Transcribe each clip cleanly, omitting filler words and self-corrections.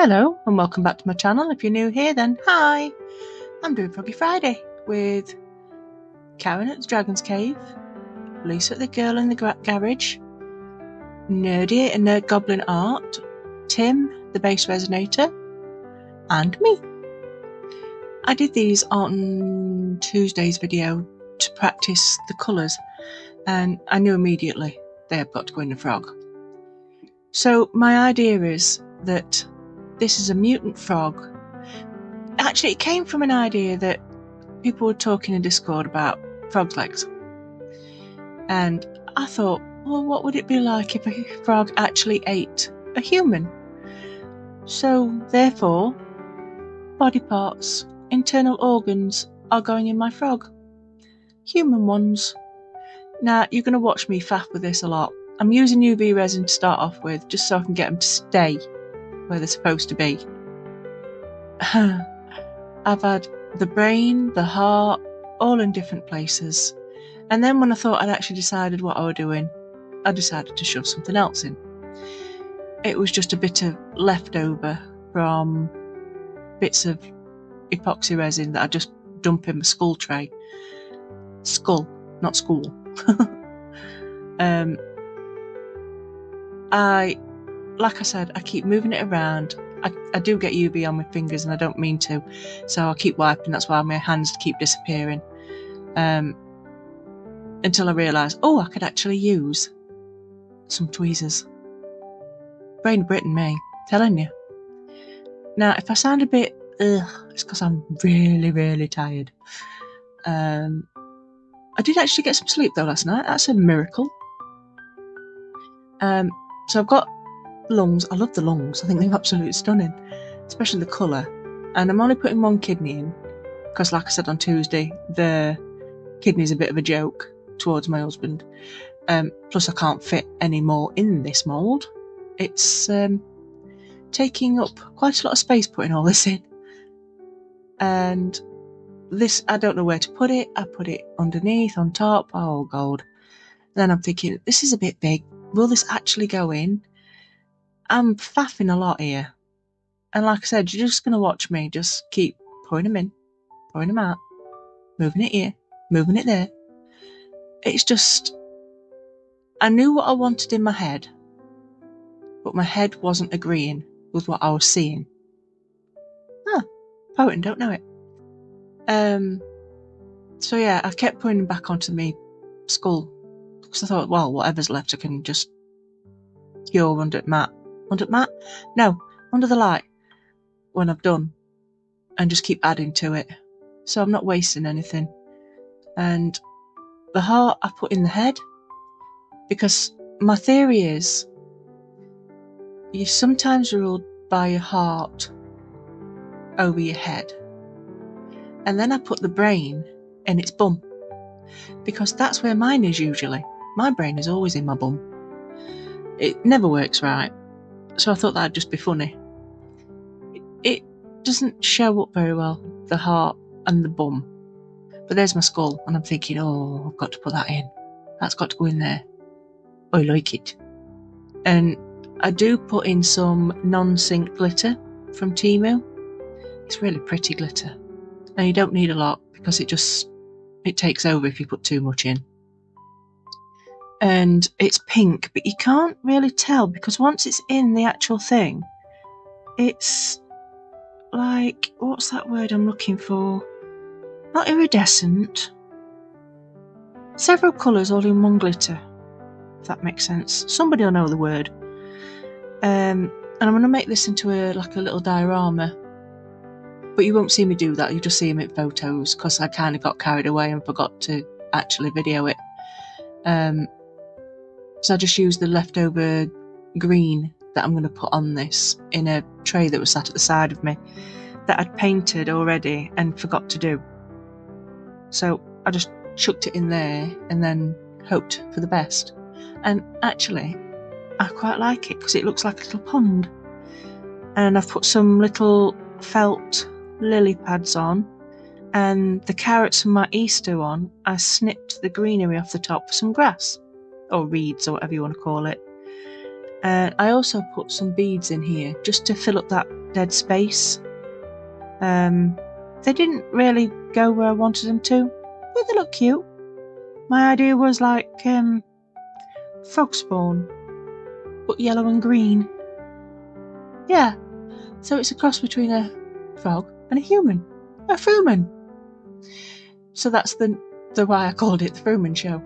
Hello and welcome back to my channel. If you're new here, then hi! I'm doing Froggy Friday with Karen at the Dragon's Cave, Lisa at the Girl in the Garage, Nerdy at Nerd Goblin Art, Tim the BassResinator, and me. I did these on Tuesday's video to practice the colours, and I knew immediately they have got to go in the frog. So my idea is that this is a mutant frog. Actually, it came from an idea that people were talking in Discord about frog's legs. And I thought, well, what would it be like if a frog actually ate a human? So, therefore, body parts, internal organs are going in my frog. Human ones. Now, you're going to watch me faff with this a lot. I'm using UV resin to start off with, just so I can get them to stay where they're supposed to be. I've had the brain, the heart, all in different places. And then when I thought I'd actually decided what I was doing, I decided to shove something else in. It was just a bit of leftover from bits of epoxy resin that I just dump in my skull tray. Skull, not school. Like I said, I keep moving it around. I do get UV on my fingers and I don't mean to, so I keep wiping. That's why my hands keep disappearing. Until I realise, oh, I could actually use some tweezers. Brain of Britain, me, telling you. Now, if I sound a bit it's because I'm really, really tired. I did actually get some sleep though last night. That's a miracle. So I've got lungs. I love the lungs. I think they're absolutely stunning, especially the colour. And I'm only putting one kidney in because, like I said on Tuesday, the kidney's a bit of a joke towards my husband. Plus I can't fit any more in this mould. It's taking up quite a lot of space putting all this in. And this, I don't know where to put it. I put it underneath, on top. Oh God. Then I'm thinking, this is a bit big. Will this actually go in? I'm faffing a lot here. And like I said, you're just going to watch me just keep pouring them in, pouring them out, moving it here, moving it there. It's just, I knew what I wanted in my head, but my head wasn't agreeing with what I was seeing. Potent, don't know it. So yeah, I kept putting them back onto my skull because I thought, well, whatever's left I can just cure under the mat. Under the mat? No, under the light when I've done, and just keep adding to it. So I'm not wasting anything. And the heart I put in the head because my theory is you're sometimes ruled by your heart over your head. And then I put the brain in its bum because that's where mine is usually. My brain is always in my bum. It never works right. So I thought that'd just be funny. It doesn't show up very well, the heart and the bum. But there's my skull, and I'm thinking, oh, I've got to put that in. That's got to go in there. I like it. And I do put in some non-sync glitter from Temu. It's really pretty glitter. And you don't need a lot because it takes over if you put too much in. And it's pink, but you can't really tell because once it's in the actual thing, it's like, what's that word I'm looking for? Not iridescent. Several colours all in one glitter, if that makes sense. Somebody will know the word. And I'm going to make this into a little diorama. But you won't see me do that, you'll just see them in photos because I kind of got carried away and forgot to actually video it. So I just used the leftover green that I'm going to put on this in a tray that was sat at the side of me that I'd painted already and forgot to do. So I just chucked it in there and then hoped for the best. And actually, I quite like it because it looks like a little pond. And I've put some little felt lily pads on, and the carrots and my Easter one, I snipped the greenery off the top for some grass. Or reeds, or whatever you want to call it. I also put some beads in here just to fill up that dead space. They didn't really go where I wanted them to, but they look cute. My idea was like frog spawn, but yellow and green. Yeah, so it's a cross between a frog and a human, a Fruman. So that's the why I called it the Fruman show.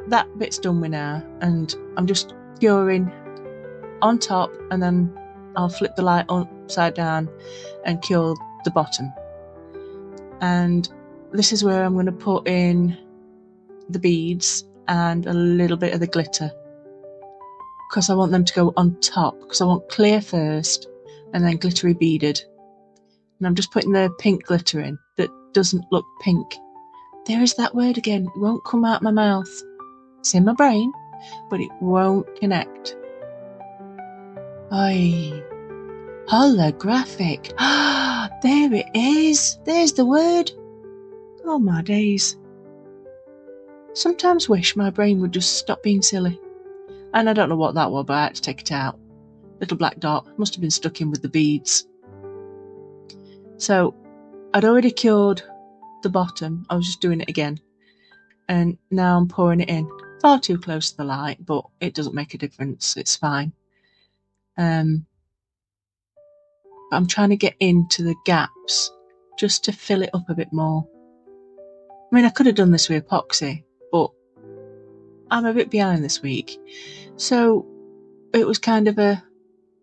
That bit's done with now, and I'm just curing on top, and then I'll flip the light upside down and cure the bottom. And this is where I'm going to put in the beads and a little bit of the glitter, because I want them to go on top, because I want clear first and then glittery beaded. And I'm just putting the pink glitter in that doesn't look pink. There is that word again. It won't come out my mouth. It's in my brain, but it won't connect. Oi. Holographic. Ah, there it is. There's the word. Oh my days. Sometimes wish my brain would just stop being silly. And I don't know what that was, but I had to take it out. Little black dot. Must have been stuck in with the beads. So, I'd already cured the bottom. I was just doing it again. And now I'm pouring it in. Far too close to the light, but it doesn't make a difference. It's fine. I'm trying to get into the gaps just to fill it up a bit more. I mean, I could have done this with epoxy, but I'm a bit behind this week. So it was kind of a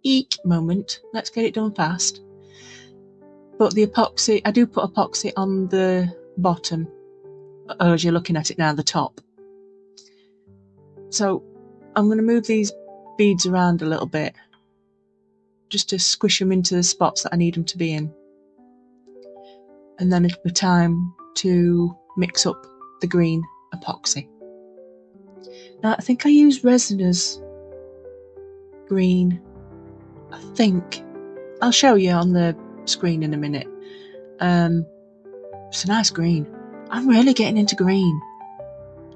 eek moment. Let's get it done fast. But the epoxy, I do put epoxy on the bottom, as you're looking at it now, the top. So I'm going to move these beads around a little bit, just to squish them into the spots that I need them to be in. And then it'll be time to mix up the green epoxy. Now I think I use Resinator's green. I think. I'll show you on the screen in a minute. It's a nice green. I'm really getting into green.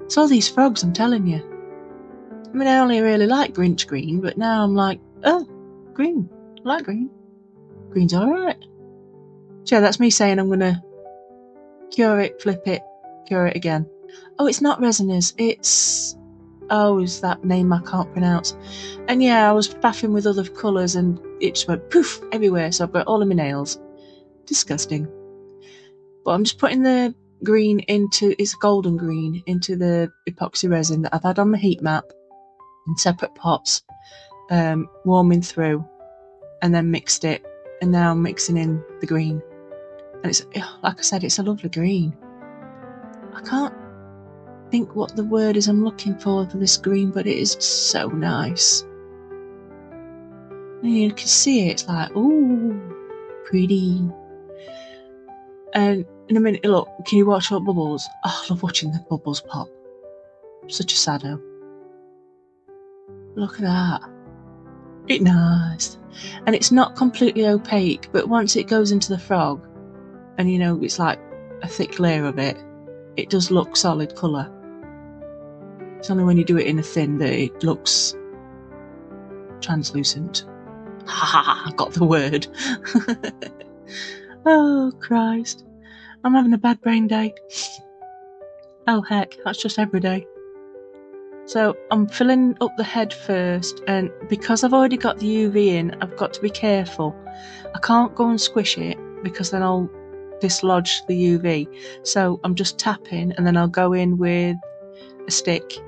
It's all these frogs, I'm telling you. I mean, I only really like Grinch green, but now I'm like, oh, green. I like green. Green's alright. So yeah, that's me saying I'm going to cure it, flip it, cure it again. Oh, it's not Resinator's. It's... oh, is that name I can't pronounce. And yeah, I was faffing with other colours and it just went poof everywhere, so I've got all of my nails. Disgusting. But I'm just putting the green into, it's golden green, into the epoxy resin that I've had on my heat map in separate pots, warming through, and then mixed it, and now I'm mixing in the green. And it's, like I said, it's a lovely green. I can't think what the word is I'm looking for this green, but it is so nice. And you can see it, it's like, ooh, pretty. And in a minute, look, can you watch what bubbles? Oh, I love watching the bubbles pop. Such a saddo. Look at that. It's nice. And it's not completely opaque, but once it goes into the frog, and you know, it's like a thick layer of it, it does look solid colour. It's only when you do it in a thin that it looks translucent. Ha ha ha, I got the word. Oh, Christ. I'm having a bad brain day. Oh, heck, that's just every day. So I'm filling up the head first, and because I've already got the UV in, I've got to be careful. I can't go and squish it because then I'll dislodge the UV. So I'm just tapping, and then I'll go in with a stick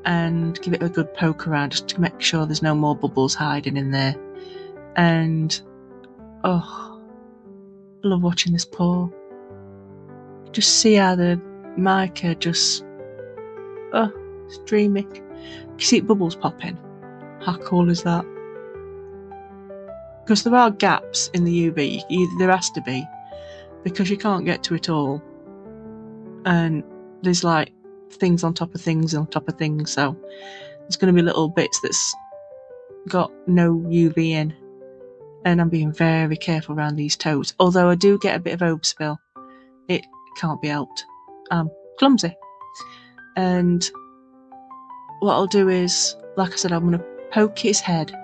and give it a good poke around just to make sure there's no more bubbles hiding in there. And oh, I love watching this pour. Just see how the mica just, oh, it's dreamy. You see it bubbles popping. How cool is that? Because there are gaps in the UV, there has to be, because you can't get to it all. And there's like things on top of things on top of things, so there's going to be little bits that's got no UV in. And I'm being very careful around these toes. Although I do get a bit of overspill. It can't be helped. I'm clumsy. And what I'll do is, like I said, I'm going to poke his head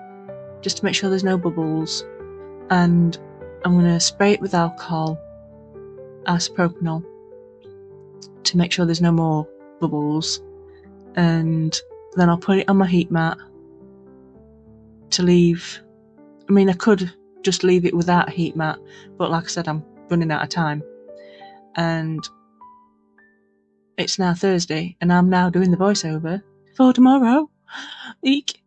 just to make sure there's no bubbles, and I'm going to spray it with alcohol, isopropanol, to make sure there's no more bubbles, and then I'll put it on my heat mat to leave. I mean, I could just leave it without a heat mat, but like I said, I'm running out of time, and it's now Thursday, and I'm now doing the voiceover for tomorrow. Eek.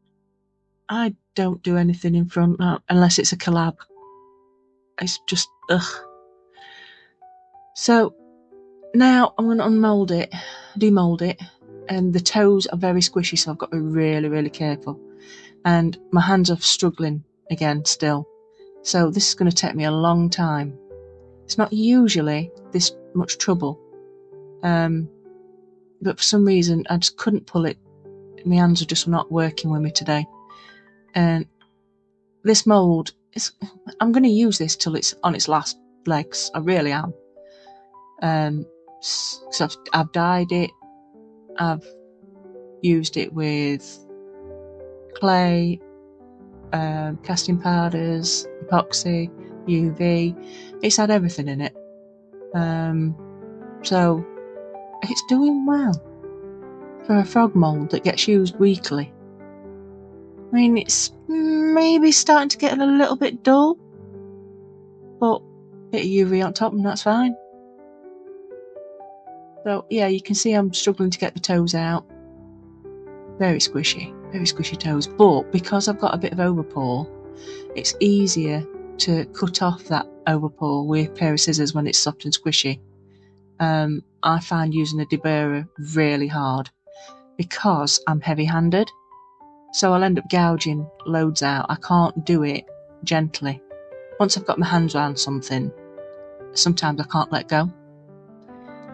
I don't do anything in front unless it's a collab. It's just ugh. So now I'm going to demold it, and the toes are very squishy, so I've got to be really, really careful. And my hands are struggling again still, so this is going to take me a long time. It's not usually this much trouble, but for some reason I just couldn't pull it. My hands are just not working with me today. And this mould, I'm going to use this till it's on its last legs. I really am. So I've dyed it. I've used it with clay, casting powders, epoxy, UV. It's had everything in it. So it's doing well for a frog mould that gets used weekly. I mean, it's maybe starting to get a little bit dull, but a bit of UV on top and that's fine. So yeah, you can see I'm struggling to get the toes out. Very squishy toes. But because I've got a bit of overpaw, it's easier to cut off that overpaw with a pair of scissors when it's soft and squishy. I find using a deburrer really hard because I'm heavy-handed, so I'll end up gouging loads out. I can't do it gently. Once I've got my hands around something, sometimes I can't let go.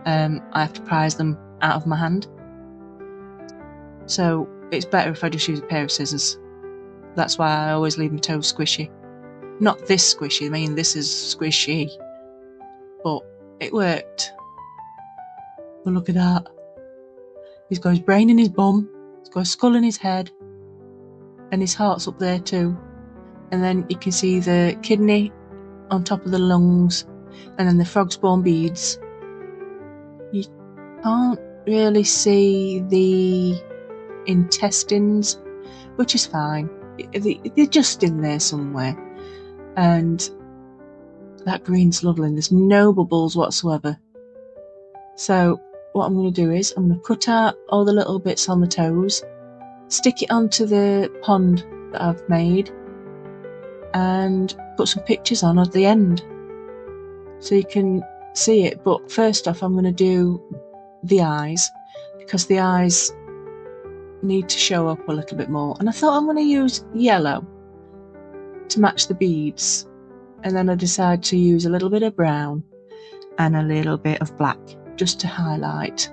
I have to prise them out of my hand. So it's better if I just use a pair of scissors. That's why I always leave my toes squishy. Not this squishy, I mean this is squishy. But it worked. But look at that. He's got his brain in his bum, he's got a skull in his head, and his heart's up there too. And then you can see the kidney on top of the lungs, and then the frog spawn beads. You can't really see the intestines, which is fine. They're just in there somewhere. And that green's lovely, and there's no bubbles whatsoever. So what I'm going to do is I'm going to cut out all the little bits on the toes, stick it onto the pond that I've made, and put some pictures on at the end so you can see it. But first off, I'm going to do the eyes, because the eyes need to show up a little bit more, and I thought I'm going to use yellow to match the beads, and then I decided to use a little bit of brown and a little bit of black just to highlight.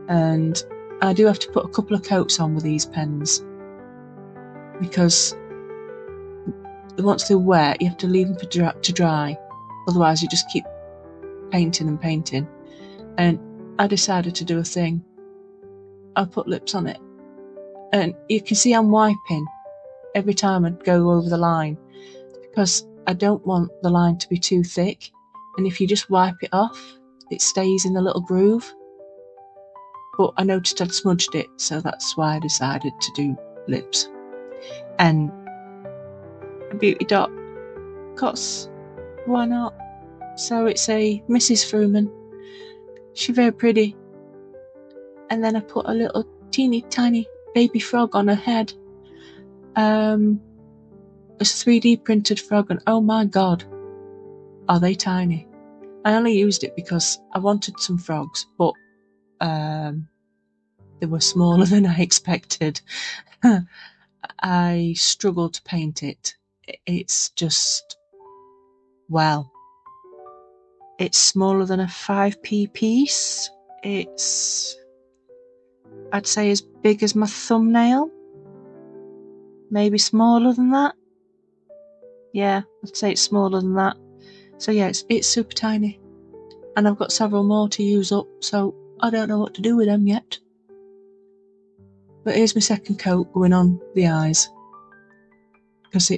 And I do have to put a couple of coats on with these pens, because once they're wet you have to leave them to dry, otherwise you just keep painting and painting. And I decided to do a thing. I put lips on it, and you can see I'm wiping every time I go over the line, because I don't want the line to be too thick, and if you just wipe it off it stays in the little groove. But I noticed I'd smudged it, so that's why I decided to do lips and a beauty dot, cause why not? So it's a Mrs. Fruman. She's very pretty. And then I put a little teeny tiny baby frog on her head. It's a 3D printed frog, and oh my god, are they tiny. I only used it because I wanted some frogs, but they were smaller than I expected. I struggled to paint it. It's just, well, it's smaller than a 5p piece. It's, I'd say, as big as my thumbnail. Maybe smaller than that. Yeah, I'd say it's smaller than that. So yeah, it's super tiny. And I've got several more to use up, so I don't know what to do with them yet. But here's my second coat going on the eyes. because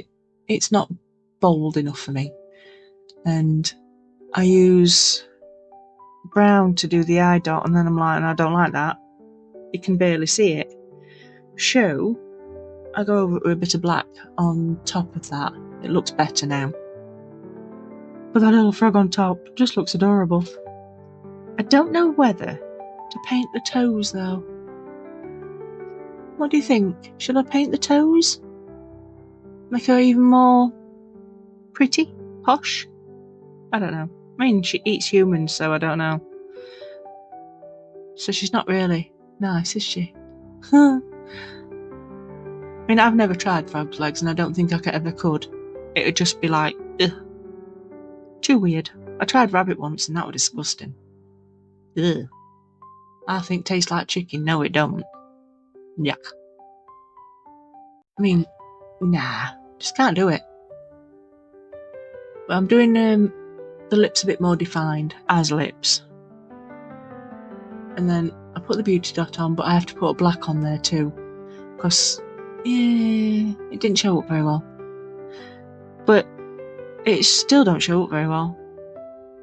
it's not bold enough for me. And I use brown to do the eye dot, and then I'm like, I don't like that. You can barely see it. So I go over it with a bit of black on top of that. It looks better now. But that little frog on top just looks adorable. I don't know whether to paint the toes though. What do you think? Should I paint the toes? Make her even more pretty? Posh? I don't know. I mean, she eats humans, so I don't know. So she's not really nice, is she? I mean, I've never tried frog's legs, and I don't think I ever could. It would just be like, ugh. Too weird. I tried rabbit once, and that was disgusting. Ugh. I think tastes like chicken. No, it don't. Yuck. I mean, nah. Just can't do it. But I'm doing the lips a bit more defined, as lips. And then I put the beauty dot on, but I have to put a black on there too. Because, it didn't show up very well. But it still don't show up very well.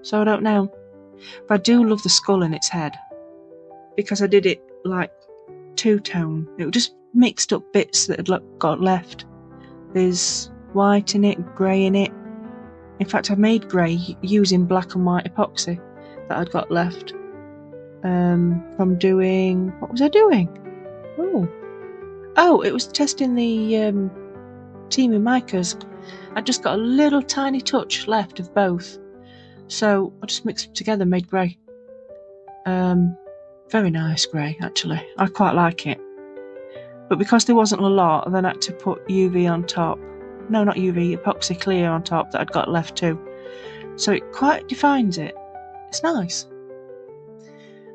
So I don't know. But I do love the skull in its head. Because I did it like two-tone. It was just mixed up bits that had got left. There's white in it, grey in it. In fact, I made grey using black and white epoxy that I'd got left. From doing... What was I doing? Oh, it was testing the team in micas. I just got a little tiny touch left of both. So I just mixed them together and made grey. Very nice grey, actually. I quite like it. But because there wasn't a lot, I then had to put UV on top. No, not UV, epoxy clear on top that I'd got left too. So it quite defines it. It's nice.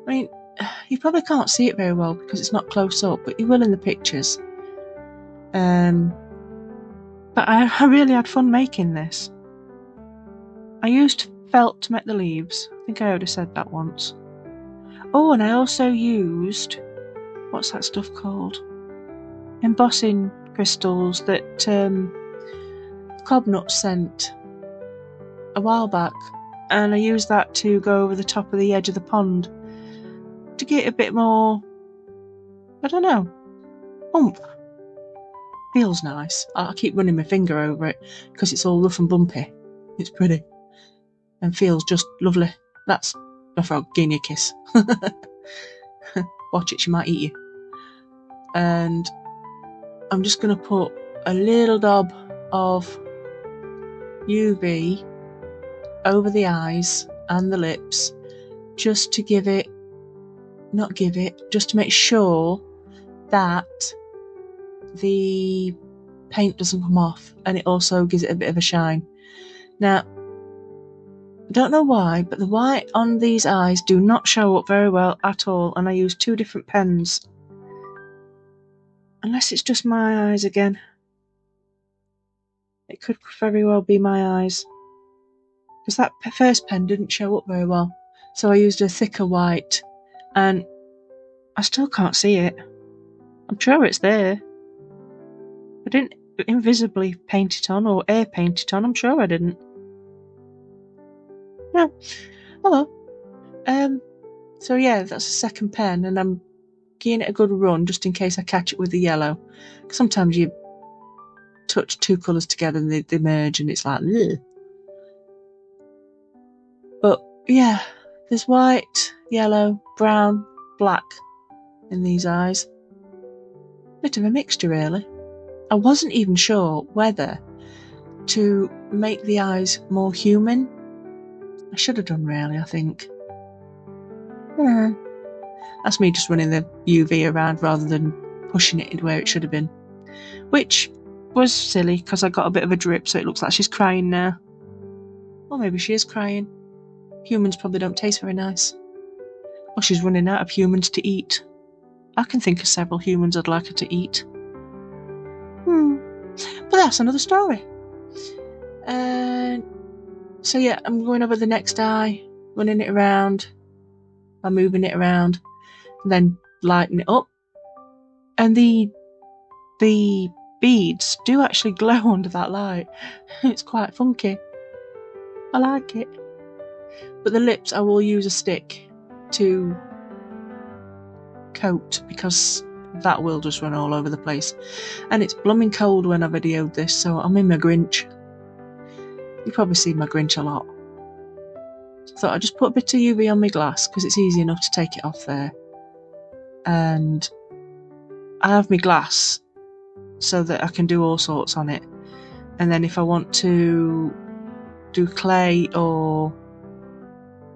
I mean, you probably can't see it very well because it's not close up, but you will in the pictures. But I really had fun making this. I used felt to make the leaves. I think I already said that once. Oh, and I also used... What's that stuff called? Embossing crystals that Cobnut sent a while back. And I used that to go over the top of the edge of the pond to get a bit more, I don't know, oomph. Feels nice. I keep running my finger over it because it's all rough and bumpy. It's pretty and feels just lovely. That's a frog giving you a kiss. Watch it, she might eat you. And I'm just going to put a little dab of UV over the eyes and the lips just to give it, just to make sure that the paint doesn't come off, and it also gives it a bit of a shine. Now, I don't know why, but the white on these eyes do not show up very well at all, and I use two different pens. Unless it's just my eyes again. It could very well be my eyes. Because that first pen didn't show up very well. So I used a thicker white, and I still can't see it. I'm sure it's there. I didn't invisibly paint it on or air paint it on. I'm sure I didn't. No. Hello. So yeah, that's the second pen, and I'm giving it a good run just in case I catch it with the yellow. Because sometimes you touch two colours together and they merge, and it's like, ugh. But yeah, there's white, yellow, brown, black in these eyes. Bit of a mixture, really. I wasn't even sure whether to make the eyes more human. I should have done, really, I think. Yeah. That's me just running the UV around rather than pushing it where it should have been. Which was silly, because I got a bit of a drip, so it looks like she's crying now. Or maybe she is crying. Humans probably don't taste very nice. Or she's running out of humans to eat. I can think of several humans I'd like her to eat. But that's another story. So yeah, I'm going over the next eye, running it around. I'm moving it around, and then lighten it up. And the beads do actually glow under that light. It's quite funky. I like it. But the lips I will use a stick to coat because that will just run all over the place. And it's blooming cold when I videoed this, so I'm in my Grinch. You probably see my Grinch a lot. So I thought I'd just put a bit of UV on my glass because it's easy enough to take it off there. And I have my glass so that I can do all sorts on it. And then if I want to do clay or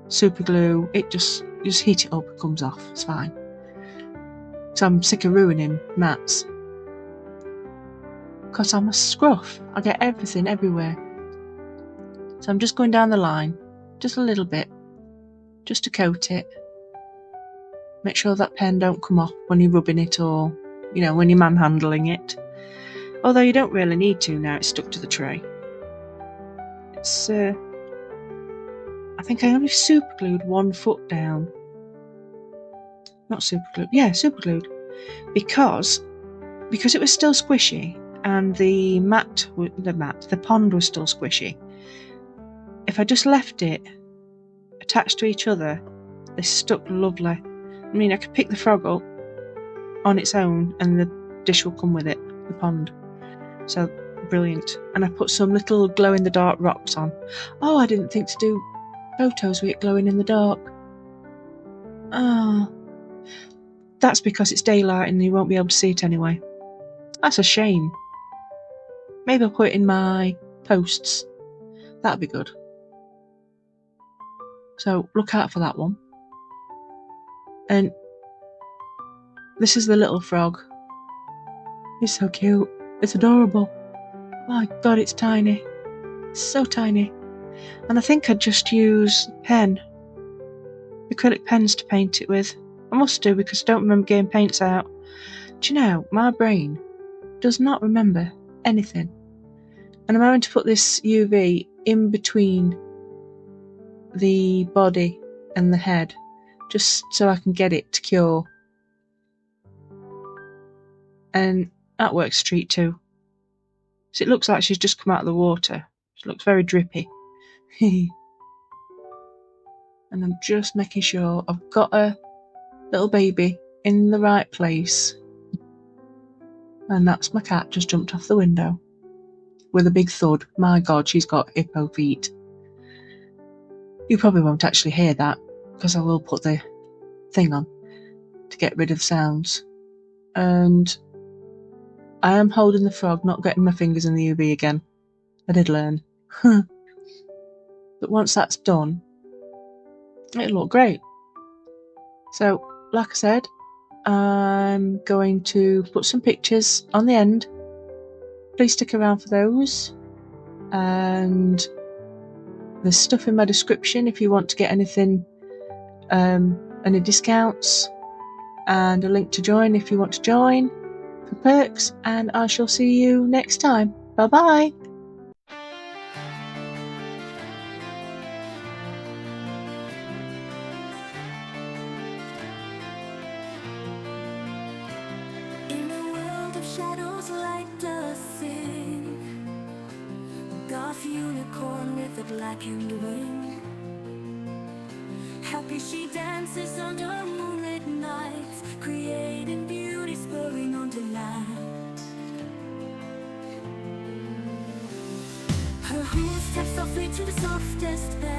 super glue, it just heat it up, it comes off, it's fine. So I'm sick of ruining mats. Because I'm a scruff, I get everything everywhere. So I'm just going down the line, just a little bit, just to coat it. Make sure that pen don't come off when you're rubbing it or, you know, when you're manhandling it. Although you don't really need to now, it's stuck to the tray. It's, I think I only super glued 1 foot down. Not super glued, yeah, super glued. Because it was still squishy and the pond was still squishy. If I just left it attached to each other, they stuck lovely. I mean, I could pick the frog up on its own and the dish will come with it, the pond. So, brilliant. And I put some little glow-in-the-dark rocks on. Oh, I didn't think to do photos with it glowing in the dark. Ah, that's because it's daylight and you won't be able to see it anyway. That's a shame. Maybe I'll put it in my posts. That'd be good. So look out for that one. And this is the little frog. It's so cute. It's adorable. My God, it's tiny. It's so tiny. And I think I'd just use acrylic pens to paint it with. I must do because I don't remember getting paints out. Do you know, my brain does not remember anything. And I'm having to put this UV in between the body and the head just so I can get it to cure. And that works a treat too. So it looks like she's just come out of the water. She looks very drippy. And I'm just making sure I've got a little baby in the right place. And that's my cat just jumped off the window with a big thud. My God, she's got hippo feet. You probably won't actually hear that because I will put the thing on to get rid of sounds. And I am holding the frog, not getting my fingers in the UV again. I did learn. But once that's done, it'll look great. So, like I said, I'm going to put some pictures on the end. Please stick around for those. And there's stuff in my description if you want to get anything, any discounts, and a link to join if you want to join for perks. And I shall see you next time. Bye bye. Shadows light the thing, Goth unicorn with a blackened wing. Happy she dances under moonlit nights, creating beauty, spurring on delight. Her hooves step softly to the softest bed.